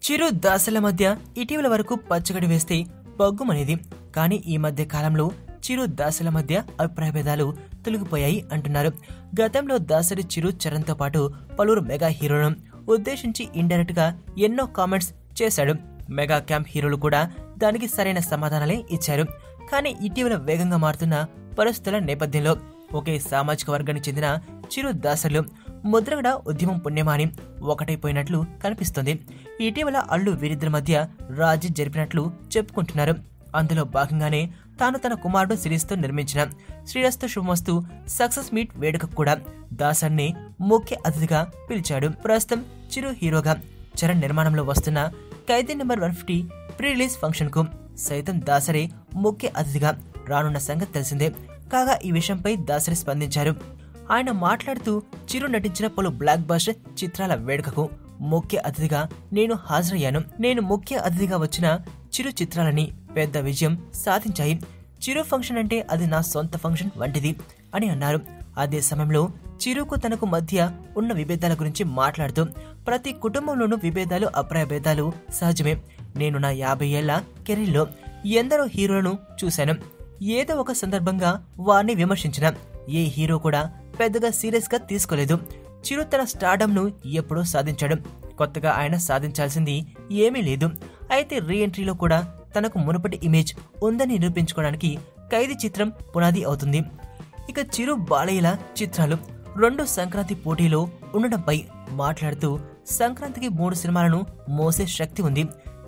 చిరు దాసల మధ్య ఇటీవల వరకు పచ్చగడి వేస్తే బగ్గుమనేది. కానీ ఈ మధ్య కాలంలో చిరు దాసల మధ్య అభిప్రాయ భేదాలు తొలగిపోయాయి అంటున్నారు. గతంలో దాసరి చిరు చరణ్తో పాటు పలువురు మెగా హీరోలను ఉద్దేశించి ఇండైరెక్ట్ గా ఎన్నో కామెంట్స్ చేశాడు. మెగా క్యాంప్ హీరోలు కూడా దానికి సరైన సమాధానాలే ఇచ్చారు. కానీ ఇటీవల వేగంగా మారుతున్న పరిస్థితుల నేపథ్యంలో ఒకే సామాజిక వర్గానికి చెందిన చిరు దాసర్లు ముద్రగడ ఉద్యమం పుణ్యమాని ఒకటైపోయినట్లు కనిపిస్తుంది. ఇటీవల అల్లు వీరిద్దరి మధ్య రాజీ జరిపినట్లు చెప్పుకుంటున్నారు. అందులో భాగంగానే తాను తన కుమారుడు సిరీస్తో నిర్మించిన శ్రీరస్తు శుభమస్తు సక్సెస్ మీట్ వేడుకకు కూడా దాసర్ని ముఖ్య అతిథిగా పిలిచాడు. ప్రస్తుతం చిరు హీరోగా చరణ్ నిర్మాణంలో వస్తున్న ఖైదీ నెంబర్ 150 ప్రీ రిలీజ్ ఫంక్షన్ కు సైతం దాసరే ముఖ్య అతిథిగా రానున్న సంగతి తెలిసిందే. కాగా ఈ విషయంపై దాసరి స్పందించారు. ఆయన మాట్లాడుతూ చిరు నటించిన పలు బ్లాక్ బస్టర్ చిత్రాల వేడుకకు ముఖ్య అతిథిగా నేను హాజరయ్యాను. నేను ముఖ్య అతిథిగా వచ్చిన చిరు చిత్రాలని పెద్ద విజయం సాధించాయి. చిరు ఫంక్షన్ అంటే అది నా సొంత ఫంక్షన్ వంటిది అని అన్నారు. అదే సమయంలో చిరుకు తనకు మధ్య ఉన్న విభేదాల గురించి మాట్లాడుతూ ప్రతి కుటుంబంలోనూ విభేదాలు అభిప్రాయ భేదాలు సహజమే. నేను నా 50 ఏళ్ల కెరీర్లో ఎందరో హీరోలను చూశాను. ఏదో ఒక సందర్భంగా వారిని విమర్శించిన ఏ హీరో కూడా పెద్దగా సీరియస్ గా తీసుకోలేదు. చిరు తన స్టార్డమ్ ను ఎప్పుడో సాధించాడు. కొత్తగా ఆయన సాధించాల్సింది ఏమీ లేదు. అయితే రీ ఎంట్రీలో కూడా తనకు మునుపటి ఇమేజ్ ఉందని నిరూపించుకోవడానికి ఖైదీ చిత్రం పునాది అవుతుంది. ఇక చిరు బాలయ్యల చిత్రాలు 2 సంక్రాంతి పోటీలో ఉండడంపై మాట్లాడుతూ సంక్రాంతికి 3 సినిమాలను మోసే శక్తి ఉంది.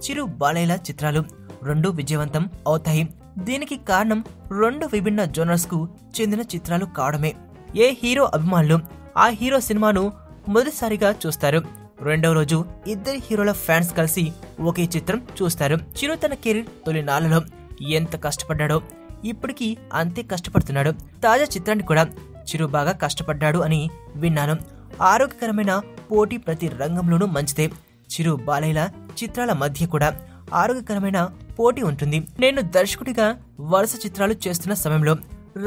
చిరు బాలయ్యల చిత్రాలు 2 విజయవంతం అవుతాయి. దీనికి కారణం 2 విభిన్న జోనర్స్ కు చెందిన చిత్రాలు కావడమే. ఏ హీరో అభిమానులు ఆ హీరో సినిమాను మొదటిసారిగా చూస్తారు. రెండవ రోజు ఇద్దరి హీరోల ఫ్యాన్స్ కలిసి ఒకే చిత్రం చూస్తారు. చిరు తన కెరీర్ తొలి నాళ్లలో ఎంత కష్టపడ్డాడో ఇప్పటికీ అంతే కష్టపడుతున్నాడు. తాజా చిత్రాన్ని కూడా చిరు బాగా కష్టపడ్డాడు అని విన్నాను. ఆరోగ్యకరమైన పోటీ ప్రతి రంగంలోనూ మంచిదే. చిరు బాలయ్యల చిత్రాల మధ్య కూడా ఆరోగ్యకరమైన పోటీ ఉంటుంది. నేను దర్శకుడిగా వరుస చిత్రాలు చేస్తున్న సమయంలో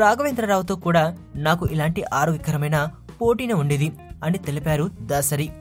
రాఘవేంద్రరావుతో కూడా నాకు ఇలాంటి ఆరోగ్యకరమైన పోటీనే ఉండేది అని తెలిపారు దాసరి.